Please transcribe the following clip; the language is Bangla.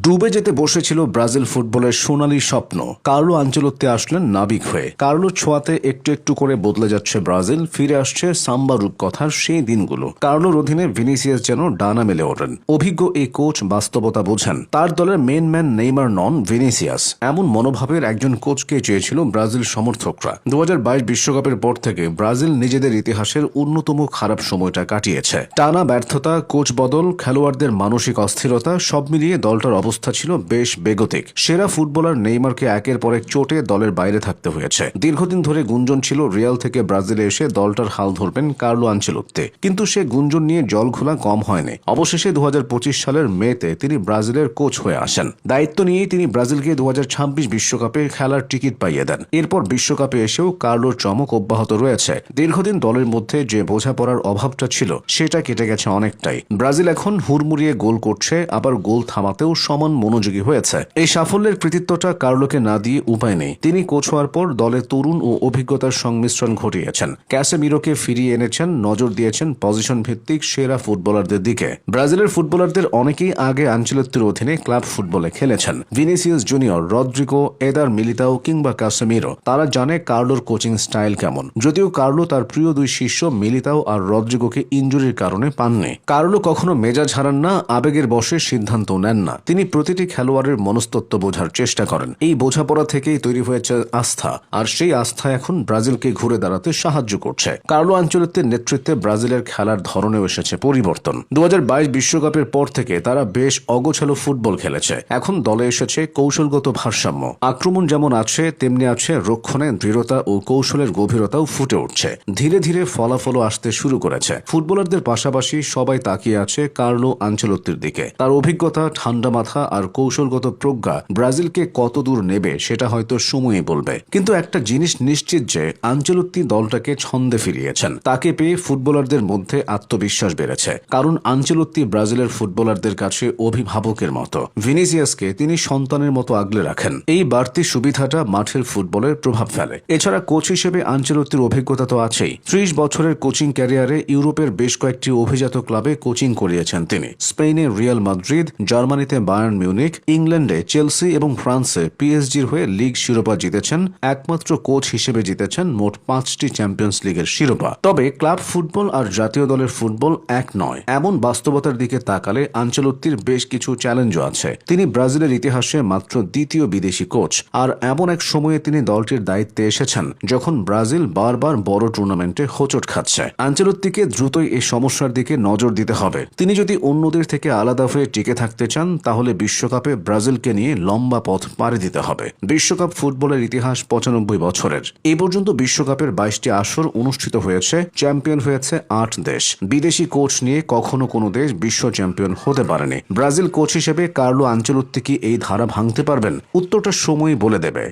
ডুবে যেতে বসেছিল ব্রাজিল ফুটবলের সোনালী স্বপ্ন। কার্লো আনচেলত্তি আসলেন নাবিক হয়ে। কার্লোর ছোঁয়াতে একটু একটু করে বদলে যাচ্ছে ব্রাজিল, ফিরে আসছে সাম্বা রূপকথার সেই দিনগুলো। কার্লোর অধীনে ভিনিসিয়াস যেন ডানা মেলে ওঠেন। অভিজ্ঞ এই কোচ বাস্তবতা বোঝেন। তার দলের মেন ম্যান নেইমার নন, ভিনিসিয়াস। এমন মনোভাবের একজন কোচকে চেয়েছিল ব্রাজিল সমর্থকরা। 2022 বিশ্বকাপের পর থেকে ব্রাজিল নিজেদের ইতিহাসের অন্যতম খারাপ সময়টা কাটিয়েছে। টানা ব্যর্থতা, কোচ বদল, খেলোয়াড়দের মানসিক অস্থিরতা সব মিলিয়ে দলটার অবস্থা ছিল বেশ বেগতিক। সেরা ফুটবলার নেইমারকে একের পর এক চোটে দলের বাইরে থাকতে হয়েছে। দীর্ঘদিন ধরে গুঞ্জন ছিল রিয়াল থেকে ব্রাজিলে এসে দলটার হাল ধরবেন কার্লো আনচেলত্তি, কিন্তু সে গুঞ্জন নিয়ে জল খোলা কম হয়নি। অবশেষে 2025 সালের মেতে তিনি ব্রাজিলের কোচ হয়ে আসেন। দায়িত্ব নিয়েই তিনি ব্রাজিলকে 2026 বিশ্বকাপে খেলার টিকিট পাইয়ে দেন। এরপর বিশ্বকাপে এসেও কার্লোর চমক অব্যাহত রয়েছে। দীর্ঘদিন দলের মধ্যে যে বোঝাপড়ার অভাবটা ছিল সেটা কেটে গেছে অনেকটাই। ব্রাজিল এখন হুড়মুড়িয়ে গোল করছে, আবার গোল থামাতেও সমান মনোযোগী হয়েছে। এই সাফল্যের কৃতিত্বটা কার্লোকে না দিয়ে উপায় নেই। তিনি কোচ হওয়ার পর দলে তরুণ ও অভিজ্ঞতার সংমিশ্রণ ঘটিয়েছেন। ক্যাসেমিরোকে ফিরিয়ে এনেছেন, নজর দিয়েছেন পজিশন ভিত্তিক সেরা ফুটবলারদের দিকে। ব্রাজিলের ফুটবলারদের অনেকেই আগে আনচেলত্তির অধীনে ক্লাব ফুটবলে খেলেছেন। Vinicius Junior, Rodrygo, Eder Militao কিংবা ক্যাসেমিরো, তারা জানে কার্লোর কোচিং স্টাইল কেমন। যদিও কার্লো তার প্রিয় দুই শিষ্য মিলিতাও আর রদ্রিগোকে ইনজুরির কারণে পাননি। কার্লো কখনো মেজাজ হারান না, আবেগের বশে সিদ্ধান্ত নেন না। তিনি প্রতিটি খেলোয়াড়ের মনস্তত্ত্ব বোঝার চেষ্টা করেন। এই বোঝাপড়া থেকেই তৈরি হয়েছে আস্থা, আর সেই আস্থা এখন ব্রাজিলকে ঘুরে দাঁড়াতে সাহায্য করছে। কার্লো আনচেলত্তির নেতৃত্বে ব্রাজিলের খেলার ধরনেও এসেছে পরিবর্তন। 2022 বিশ্বকাপের পর থেকে তারা বেশ অগোছালো ফুটবল খেলেছে। এখন দলে এসেছে কৌশলগত ভারসাম্য। আক্রমণ যেমন আছে, তেমনি আছে রক্ষণে দৃঢ়তা ও কৌশলের গভীরতাও ফুটে উঠছে। ধীরে ধীরে ফলাফলও আসতে শুরু করেছে। ফুটবলারদের পাশাপাশি সবাই তাকিয়ে আছে কার্লো আনচেলত্তির দিকে। তার অভিজ্ঞতা, ঠান্ডা মাথা আর কৌশলগত প্রজ্ঞা ব্রাজিলকে কত দূর নেবে সেটা হয়তো সময়ই বলবে। কিন্তু একটা জিনিস নিশ্চিত যে আনচেলত্তি দলটাকে ছন্দে ফিরিয়েছেন। তাকে পেয়ে ফুটবলারদের মধ্যে আত্মবিশ্বাস বেড়েছে। কারণ আনচেলত্তি ব্রাজিলের ফুটবলারদের কাছে অভিভাবকের মতো। ভিনিসিয়াসকে তিনি সন্তানের মতো আগলে রাখেন। এই বাড়তি সুবিধাটা মাঠের ফুটবলের প্রভাব ফেলে। এছাড়া কোচ হিসেবে আনচেলত্তির অভিজ্ঞতা তো আছেই। 30 বছরের কোচিং ক্যারিয়ারে ইউরোপের বেশ কয়েকটি অভিজাত ক্লাবে কোচিং করিয়েছেন তিনি। স্পেনে রিয়াল মাদ্রিদ, জার্মানিতে বায়ার্ন মিউনিখ, ইংল্যান্ডে চেলসি এবং ফ্রান্সে পিএসজির হয়ে লিগ শিরোপা জিতেছেন। একমাত্র কোচ হিসেবে জিতেছেন মোট 5টি চ্যাম্পিয়ন্স লিগের শিরোপা। তবে ক্লাব ফুটবল আর জাতীয় দলের ফুটবল এক নয়, এমন বাস্তবতার দিকে তাকালে আনচেলত্তির বেশ কিছু চ্যালেঞ্জও আছে। তিনি ব্রাজিলের ইতিহাসে মাত্র দ্বিতীয় বিদেশি কোচ, আর এমন এক সময়ে তিনি দলটির দায়িত্বে এসেছেন যখন ব্রাজিল বারবার বড় টুর্নামেন্টে হোঁচট খাচ্ছে। আনচেলত্তিকে দ্রুতই এই সমস্যার দিকে নজর দিতে হবে। তিনি যদি অন্যদের থেকে আলাদা হয়ে টিকে থাকতে চান, তাহলে বিশ্বকাপে ব্রাজিলকে নিয়ে লম্বা পথ পাড়ি দিতে হবে। বিশ্বকাপ ফুটবলের ইতিহাস 95 বছরের। এ পর্যন্ত বিশ্বকাপের 22টি আসর অনুষ্ঠিত হয়েছে, চ্যাম্পিয়ন হয়েছে 8 দেশ। বিদেশি কোচ নিয়ে কখনো কোনো দেশ বিশ্ব চ্যাম্পিয়ন হতে পারেনি। ব্রাজিল কোচ হিসেবে কার্লো আনচেলত্তি কি এই ধারা ভাঙতে পারবেন? উত্তরটা সময়ই বলে দেবে।